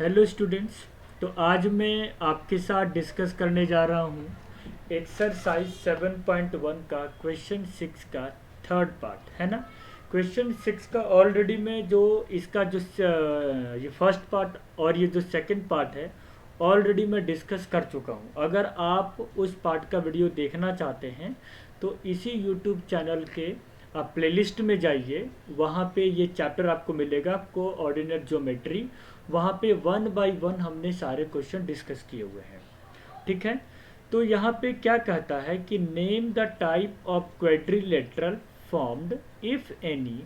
Hello students. तो आज मैं आपके साथ डिस्कस करने जा रहा हूँ एक्सरसाइज 7.1 का क्वेश्चन 6 का थर्ड पार्ट है ना। क्वेश्चन 6 का ऑलरेडी मैं जो इसका जो ये फर्स्ट पार्ट और ये जो सेकंड पार्ट है ऑलरेडी मैं डिस्कस कर चुका हूँ। अगर आप उस पार्ट का वीडियो देखना चाहते हैं तो इसी यूट्यूब चैनल के आप प्लेलिस्ट में जाइए, वहाँ पे ये चैप्टर आपको मिलेगा कोऑर्डिनेट ज्योमेट्री। वहाँ पे 1 बाय 1 हमने सारे क्वेश्चन डिस्कस किए हुए हैं। ठीक है। तो यहाँ पे क्या कहता है कि name the type of quadrilateral formed if any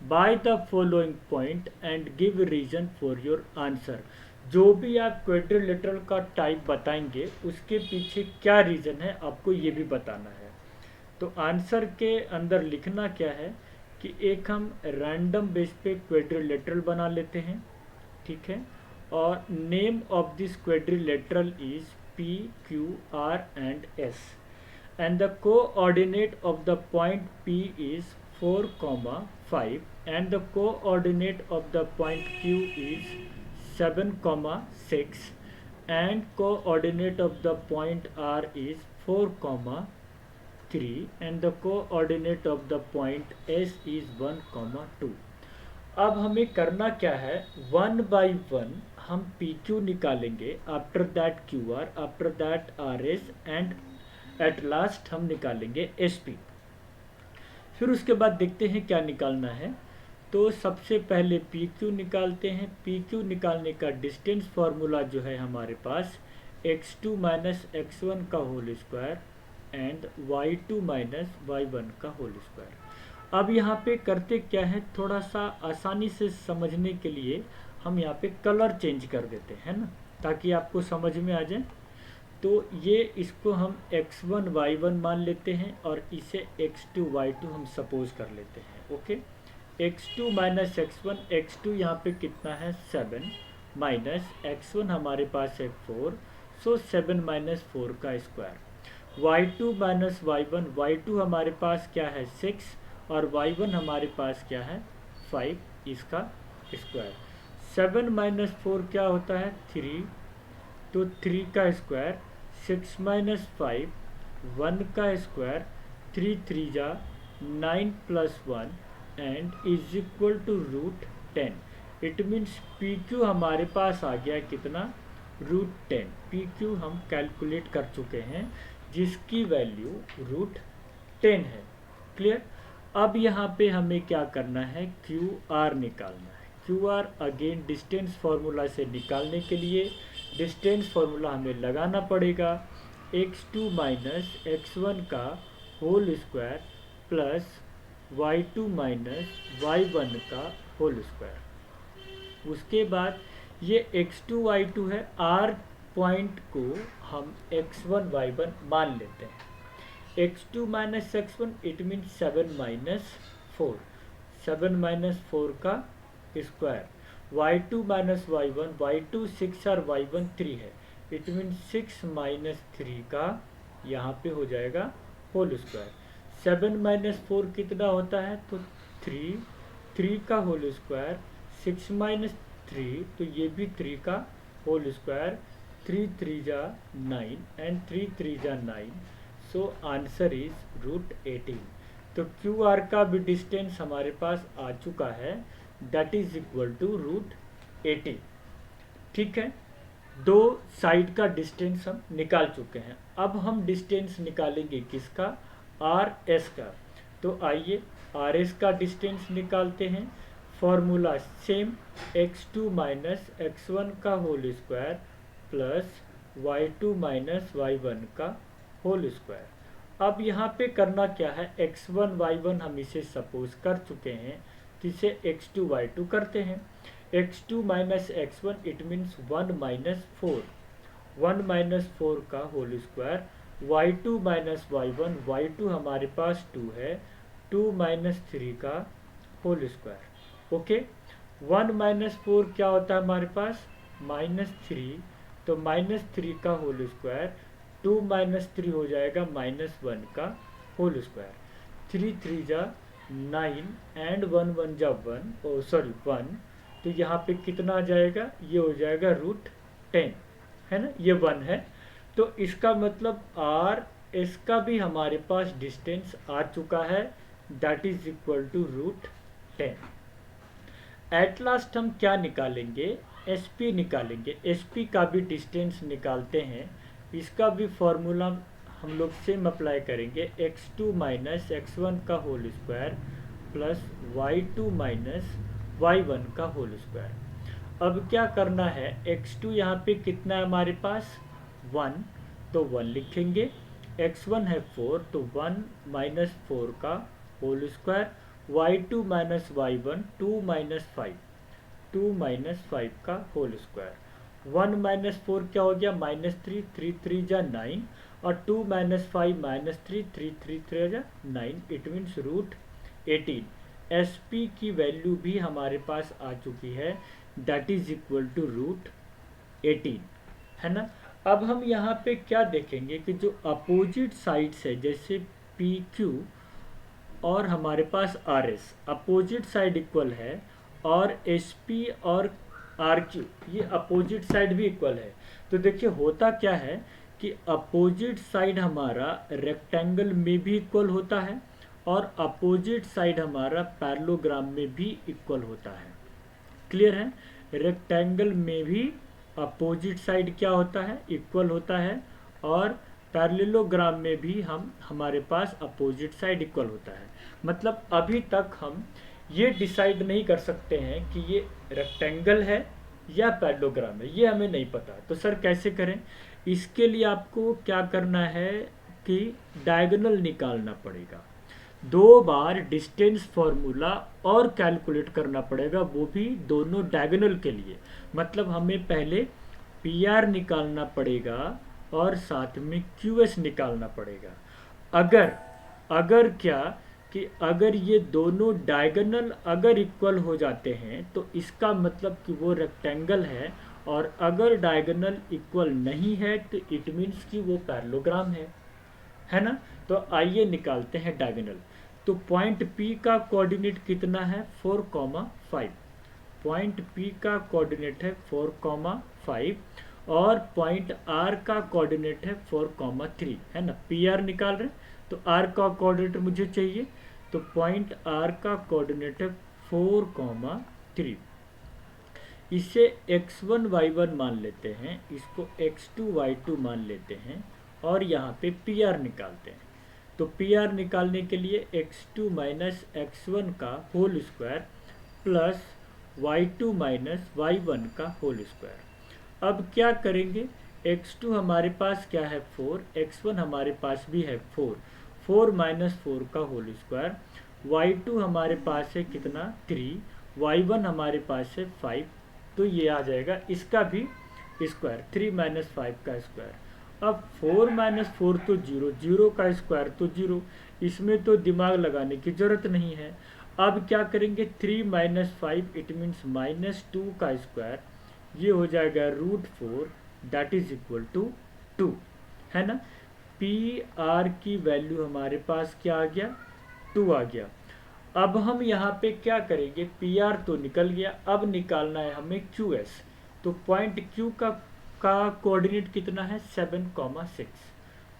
by the following point and give reason for your answer. जो भी आप क्वेड्रिलेटरल का टाइप बताएंगे उसके पीछे क्या रीजन है आपको ये भी बताना है। तो आंसर के अंदर लिखना क्या है कि एक हम रैंडम बेस पे क्वेड्रिलेटरल बना लेते हैं। ठीक है। और name of this quadrilateral is P Q R and S and the coordinate of the point P is 4,5 and the coordinate of the point Q is 7,6 and coordinate of the point R is 4,3 and the coordinate of the point S is 1,2। अब हमें करना क्या है, 1 by 1 हम P Q निकालेंगे, after that Q R, after that R S and eight last हम निकालेंगे S P. फिर उसके बाद देखते हैं क्या निकालना है। तो सबसे पहले पी क्यू निकालते हैं। पी क्यू निकालने का डिस्टेंस फार्मूला जो है हमारे पास x2 माइनस x1 का whole square and y2 minus y1 का होल स्क्वायर। अब यहाँ पे करते क्या है, थोड़ा सा आसानी से समझने के लिए हम यहाँ पे कलर चेंज कर देते हैं ना, ताकि आपको समझ में आ जाए। तो ये इसको हम x1 y1 मान लेते हैं और इसे x2 y2 हम सपोज कर लेते हैं। Okay. x2 minus x1, x2 यहाँ पे कितना है 7 माइनस x1 हमारे पास है 4, सो 7 माइनस 4 का square. y2 minus y1, y2 हमारे पास क्या है 6 और y1 हमारे पास क्या है 5, इसका स्क्वायर। 7 माइनस 4 क्या होता है 3, तो 3 का स्क्वायर। 6 माइनस 5 1 का स्क्वायर। 3 3 जा 9 plus 1 and is equal to root 10। It means P Q हमारे पास आ गया कितना, रूट 10। पी क्यू हम कैलकुलेट कर चुके हैं जिसकी वैल्यू रूट 10 है। क्लियर। अब यहाँ पे हमें क्या करना है, क्यू आर निकालना है। Q R again distance formula से निकालने के लिए डिस्टेंस फार्मूला हमें लगाना पड़ेगा, x2 माइनस x1 का whole square plus y2 minus y1 का होल स्क्वायर। उसके बाद ये x2 y2 है, r पॉइंट को हम x1 y1 मान लेते हैं। x2 minus x1 it mean 7 minus 4, 7 minus 4 का square. y2 minus y1, y2 6 और y1 3 है, इट मीन 6 माइनस 3 का यहाँ पे हो जाएगा होल स्क्वायर। 7 माइनस 4 कितना होता है, तो 3, 3 का होल स्क्वायर। 6 माइनस 3 तो ये भी 3 का होल स्क्वायर। 3 3 जा 9 एंड 3 3 जा 9, सो आंसर इज रूट 18। तो क्यू आर का भी डिस्टेंस हमारे पास आ चुका है, that is equal to root 18। ठीक है। दो साइड का डिस्टेंस हम निकाल चुके हैं। अब हम डिस्टेंस निकालेंगे किसका, आर एस का। तो आइए आर एस का डिस्टेंस निकालते हैं। Formula same, x2 minus x1 का whole square plus y2 minus y1 का होल स्क्वायर। अब यहाँ पे करना क्या है, x1 y1 हम इसे सपोज कर चुके हैं, तो इसे x2 y2 करते हैं। x2 minus x1 it means 1 minus 4, 1 minus 4 का whole square. y2 minus y1, y2 हमारे पास 2 है, 2 माइनस 3 का होल स्क्वायर। ओके। 1 माइनस 4 क्या होता है हमारे पास, माइनस 3, तो माइनस 3 का होल स्क्वायर। 2 माइनस 3 हो जाएगा माइनस 1 का होल स्क्वायर। 3 3 जा 9 एंड 1 1 जा 1, ओ सॉरी 1, तो यहाँ पे कितना आ जाएगा, ये हो जाएगा √10, है ना, ये 1 है। तो इसका मतलब आर इसका भी हमारे पास डिस्टेंस आ चुका है, that is equal to √10। At last हम क्या निकालेंगे, एसपी निकालेंगे। एसपी का भी डिस्टेंस निकालते हैं, इसका भी फॉर्मूला हम लोग सेम अप्लाई करेंगे, x2 माइनस x1 का whole square plus y2 minus y1 का होल स्क्वायर। अब क्या करना है, x2 यहाँ पे कितना है हमारे पास 1, तो 1 लिखेंगे, x1 है 4 तो 1 माइनस 4 का whole square, y2 minus y1 2 minus 5, 2 minus 5 का होल स्क्वायर। 1 माइनस 4 क्या हो गया, -3, 3 3 जा 9, और 2 माइनस 5 -3, 3 3 3 जा 9, इट मीन्स √18। एसपी की वैल्यू भी हमारे पास आ चुकी है, दैट इज इक्वल टू √18, है ना। अब हम यहाँ पे क्या देखेंगे कि जो अपोजिट साइड्स है, जैसे पी क्यू और हमारे पास R S, opposite side equal है, और एस पी और आर क्यू ये अपोजिट साइड भी इक्वल है। तो देखिए होता क्या है कि अपोजिट साइड हमारा रेक्टेंगल में भी इक्वल होता है, और अपोजिट साइड हमारा पैरेललोग्राम में भी इक्वल होता है। क्लियर है, रेक्टेंगल में भी अपोजिट साइड क्या होता है, इक्वल होता है, और पैरेललोग्राम में भी हमारे पास अपोजिट साइड इक्वल होता है। मतलब अभी तक हम ये डिसाइड नहीं कर सकते हैं कि ये रेक्टेंगल है या पैरेललोग्राम है, ये हमें नहीं पता। तो सर कैसे करें, इसके लिए आपको क्या करना है कि डायगोनल निकालना पड़ेगा, 2 बार डिस्टेंस फॉर्मूला और कैलकुलेट करना पड़ेगा, वो भी दोनों डायगोनल के लिए। मतलब हमें पहले पी आर निकालना पड़ेगा और साथ में क्यू एस निकालना पड़ेगा। अगर क्या कि अगर ये दोनों डायगोनल अगर इक्वल हो जाते हैं तो इसका मतलब कि वो रेक्टेंगल है, और अगर डायगोनल इक्वल नहीं है तो इट मीन्स कि वो पैरेललोग्राम है ना। तो आइए निकालते हैं डायगोनल। तो पॉइंट P का कोऑर्डिनेट कितना है 4,5, पॉइंट P का कोऑर्डिनेट है 4,5, और पॉइंट R का कोऑर्डिनेट है 4,3, है ना। PR निकाल रहे हैं तो R का कोऑर्डिनेट मुझे चाहिए, तो पॉइंट R का कोऑर्डिनेट है 4,3। इसे x1 y1 मान लेते हैं, इसको x2 y2 मान लेते हैं, और यहाँ पे PR निकालते हैं। तो PR निकालने के लिए x2 माइनस x1 का whole square plus y2 minus y1 का होल स्क्वायर। अब क्या करेंगे, x2 हमारे पास क्या है 4, x1 हमारे पास भी है 4, 4 माइनस 4 का होल स्क्वायर, y2 हमारे पास है कितना 3, y1 हमारे पास है 5, तो ये आ जाएगा इसका भी स्क्वायर, 3 माइनस 5 का स्क्वायर। अब 4 माइनस 4 तो 0, 0 का स्क्वायर तो 0, इसमें तो दिमाग लगाने की जरूरत नहीं है। अब क्या करेंगे, 3 माइनस 5 इट मीन्स -2 का स्क्वायर, ये हो जाएगा √4, दैट इज इक्वल टू 2, है ना। पी आर की वैल्यू हमारे पास क्या आ गया, 2 आ गया। अब हम यहाँ पे क्या करेंगे, पी आर तो निकल गया, अब निकालना है हमें क्यू एस। तो पॉइंट क्यू का कोऑर्डिनेट कितना है 7,6,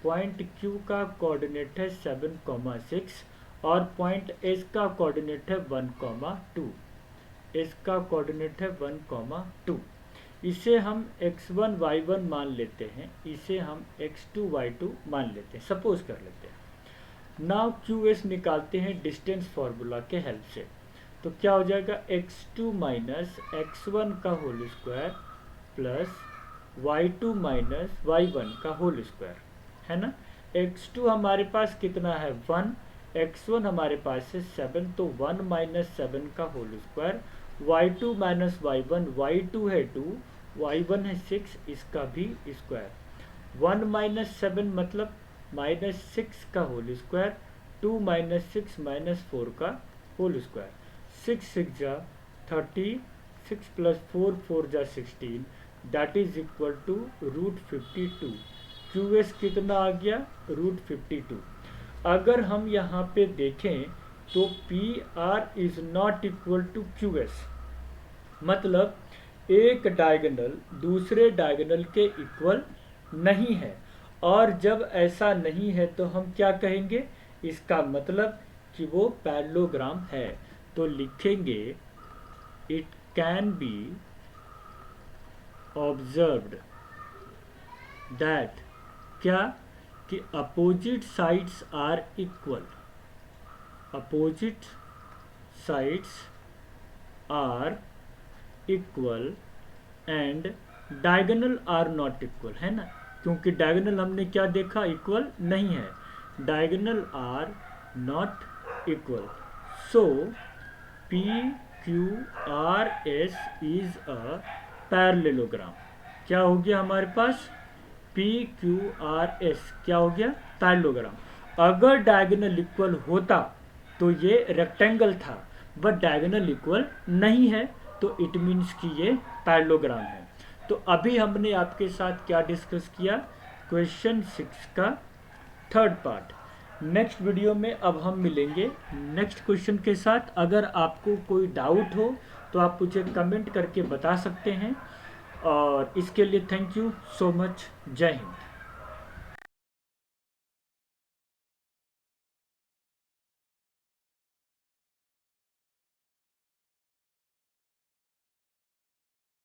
पॉइंट क्यू का कोऑर्डिनेट है 7,6, और पॉइंट एस का कोऑर्डिनेट है 1,2, एस का कोऑर्डिनेट है 1,2। इसे हम x1 y1 मान लेते हैं, इसे हम x2 y2 मान लेते हैं, सपोज कर लेते हैं। नाउ क्यू एस निकालते हैं डिस्टेंस फार्मूला के हेल्प से। तो क्या हो जाएगा, x2 माइनस x1 का whole square plus y2 minus y1 का होल स्क्वायर, है ना। x2 हमारे पास कितना है 1, x1 हमारे पास है 7, तो 1 माइनस 7 का whole square, y2 minus y1, y2 है 2, y1 है 6, इसका भी स्क्वायर। 1 माइनस 7 मतलब -6 का होल स्क्वायर, 2 माइनस 6 माइनस 4 का होल स्क्वायर, 6 6 जा 30, 6 प्लस 4 4 जा 16, that is equal to √52। Q S कितना आ गया √52। अगर हम यहाँ पे देखें तो P R is not equal to Q S, मतलब एक डायगोनल दूसरे डायगोनल के इक्वल नहीं है, और जब ऐसा नहीं है तो हम क्या कहेंगे, इसका मतलब कि वो पैरेललोग्राम है। तो लिखेंगे it can be observed that, क्या, कि opposite sides are equal, opposite sides are equal and diagonal are not equal, है ना, क्योंकि डायगोनल हमने क्या देखा, इक्वल नहीं है, diagonal are not equal. So P Q R S is a parallelogram. क्या हो गया हमारे पास, पी क्यू आर एस क्या हो गया, पैरेललोग्राम। अगर डायगोनल इक्वल होता तो ये रेक्टेंगल था, बट डायगोनल इक्वल नहीं है, तो इट मीन्स कि ये पैरेललोग्राम है। तो अभी हमने आपके साथ क्या डिस्कस किया, क्वेश्चन 6 का थर्ड पार्ट। नेक्स्ट वीडियो में अब हम मिलेंगे नेक्स्ट क्वेश्चन के साथ। अगर आपको कोई डाउट हो तो आप मुझे कमेंट करके बता सकते हैं, और इसके लिए थैंक यू सो मच। जय हिंद।